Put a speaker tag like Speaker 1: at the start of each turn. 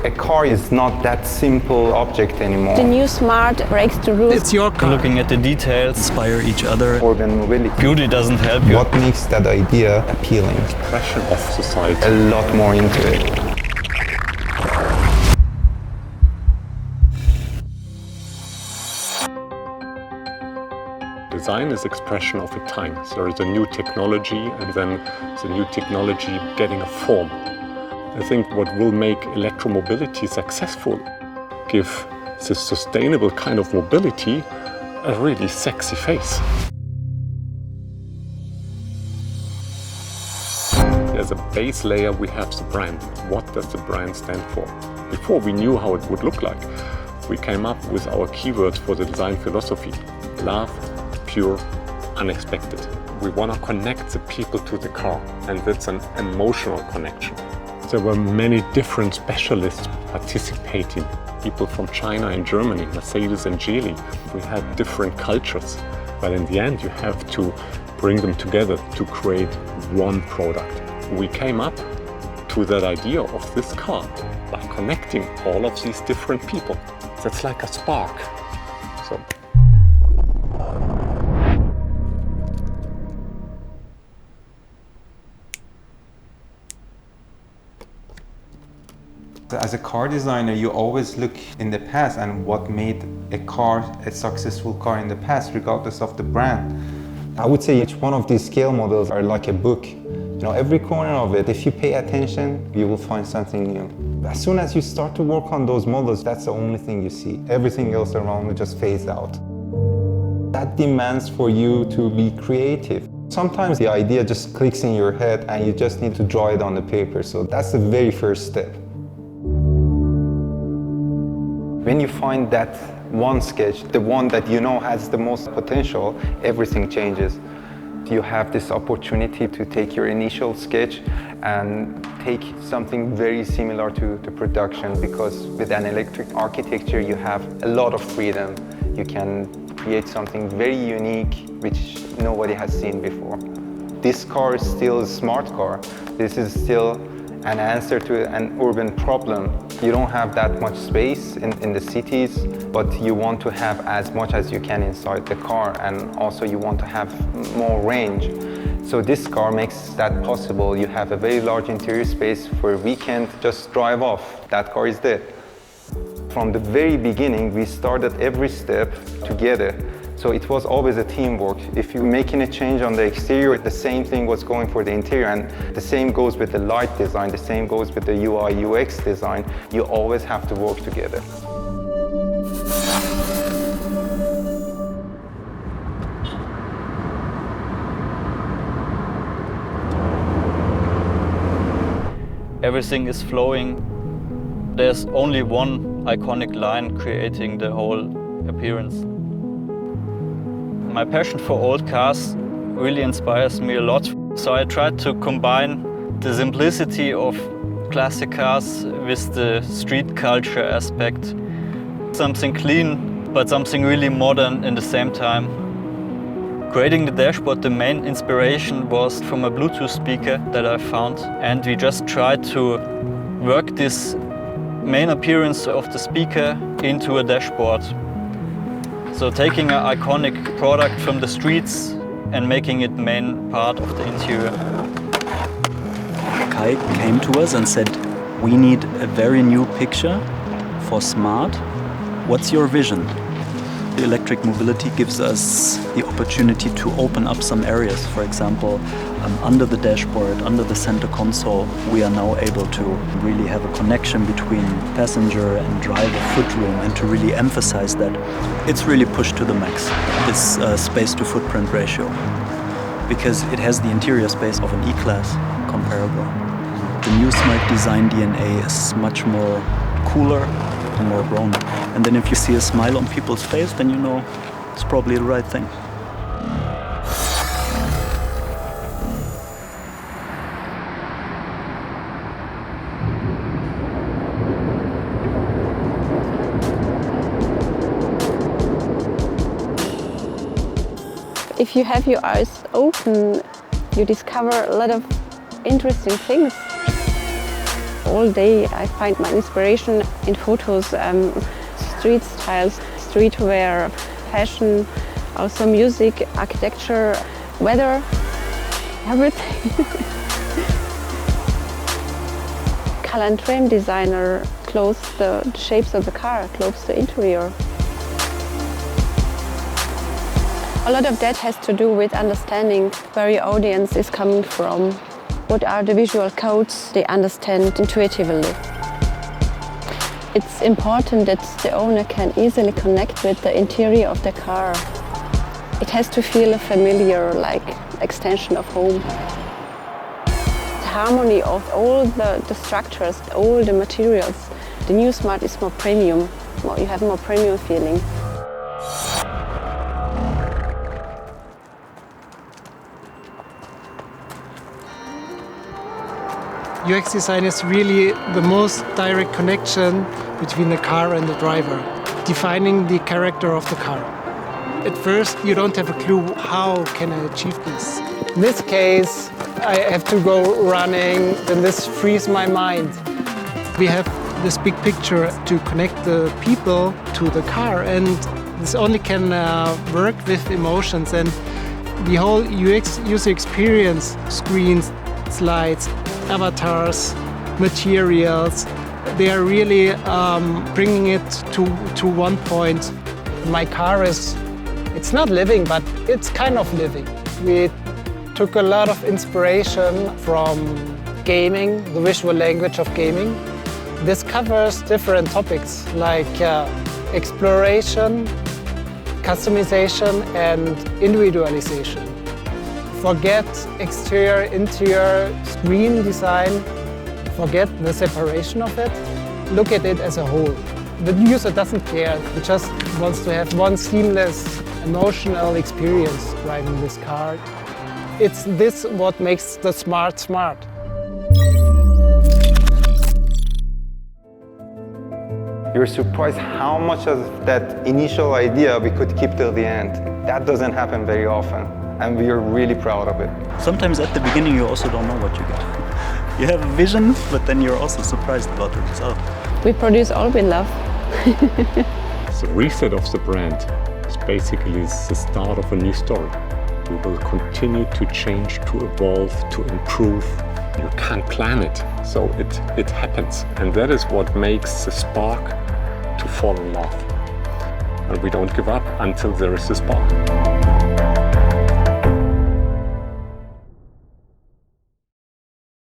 Speaker 1: A car is not that simple object anymore.
Speaker 2: The new smart breaks the rules.
Speaker 3: It's your car.
Speaker 4: Looking at the details,
Speaker 3: Inspire each other.
Speaker 1: Urban mobility.
Speaker 4: beauty doesn't help you.
Speaker 1: What makes that idea appealing?
Speaker 5: Expression of society.
Speaker 1: A lot more into it.
Speaker 5: Design is expression of a time. So there is a new technology, and then the new technology getting a form. I think what will make electromobility successful, give this sustainable kind of mobility a really sexy face. As a base layer, we have the brand. What does the brand stand for? Before we knew how it would look like, we came up with our keywords for the design philosophy. Love, pure, unexpected. We want to connect the people to the car, and that's an emotional connection. There were many different specialists participating. People from China and Germany, Mercedes and Geely. We had different cultures, but in the end you have to bring them together to create one product. We came up to that idea of this car by connecting all of these different people. That's like a spark. So.
Speaker 1: As a car designer, you always look in the past and what made a car a successful car in the past, regardless of the brand. I would say each one of these scale models are like a book. You know, every corner of it, if you pay attention, you will find something new. As soon as you start to work on those models, that's the only thing you see. Everything else around will just phase out. That demands for you to be creative. Sometimes the idea just clicks in your head and you just need to draw it on the paper. So that's the very first step. When you find that one sketch, the one that you know has the most potential, everything changes. You have this opportunity to take your initial sketch and take something very similar to the production, because with an electric architecture you have a lot of freedom. You can create something very unique which nobody has seen before. This car is still a smart car. This is still an answer to an urban problem. You don't have that much space in the cities, but you want to have as much as you can inside the car, and also you want to have more range. So this car makes that possible. You have a very large interior space for a weekend, just drive off. That car is dead. From the very beginning, we started every step together. So it was always a teamwork. If you're making a change on the exterior, the same thing was going for the interior, and the same goes with the light design, the same goes with the UI, UX design. You always have to work together.
Speaker 4: Everything is flowing. There's only one iconic line creating the whole appearance. My passion for old cars really inspires me a lot. So I tried to combine the simplicity of classic cars with the street culture aspect. Something clean, but something really modern in the same time. Creating the dashboard, the main inspiration was from a Bluetooth speaker that I found. And we just tried to work this main appearance of the speaker into a dashboard. So taking an iconic product from the streets and making it main part of the interior.
Speaker 3: Kai came to us and said, we need a very new picture for smart. What's your vision? The electric mobility gives us the opportunity to open up some areas. For example, under the dashboard, under the center console, we are now able to really have a connection between passenger and driver footroom, and to really emphasize that it's really pushed to the max, this space to footprint ratio, because it has the interior space of an E-Class comparable. The new smart design DNA is much more cooler and more grown. And then if you see a smile on people's face, then you know it's probably the right thing.
Speaker 2: If you have your eyes open, you discover a lot of interesting things. All day I find my inspiration in photos, street styles, streetwear, fashion, also music, architecture, weather, everything. Color and frame designer clothes the shapes of the car, clothes the interior. A lot of that has to do with understanding where your audience is coming from. What are the visual codes they understand intuitively. It's important that the owner can easily connect with the interior of the car. It has to feel familiar, like extension of home. The harmony of all the structures, all the materials. The new Smart is more premium. You have more premium feeling.
Speaker 6: UX design is really the most direct connection between the car and the driver, defining the character of the car. At first, you don't have a clue how can I achieve this. In this case, I have to go running, then this frees my mind. We have this big picture to connect the people to the car, and this only can work with emotions. And the whole UX user experience, screens, slides, avatars, materials, they are really bringing it to one point. My car it's not living, but it's kind of living. We took a lot of inspiration from gaming, the visual language of gaming. This covers different topics like exploration, customization and individualization. Forget exterior, interior, screen design, forget the separation of it. Look at it as a whole. The user doesn't care, he just wants to have one seamless, emotional experience driving this car. It's this what makes the smart smart.
Speaker 1: You're surprised how much of that initial idea we could keep till the end. That doesn't happen very often, and we are really proud of it.
Speaker 3: Sometimes at the beginning you also don't know what you get. You have a vision, but then you're also surprised about the result.
Speaker 2: We produce all we love.
Speaker 5: The reset of the brand is basically the start of a new story. We will continue to change, to evolve, to improve. You can't plan it, so it happens. And that is what makes the spark to fall in love. And we don't give up until there is a spark.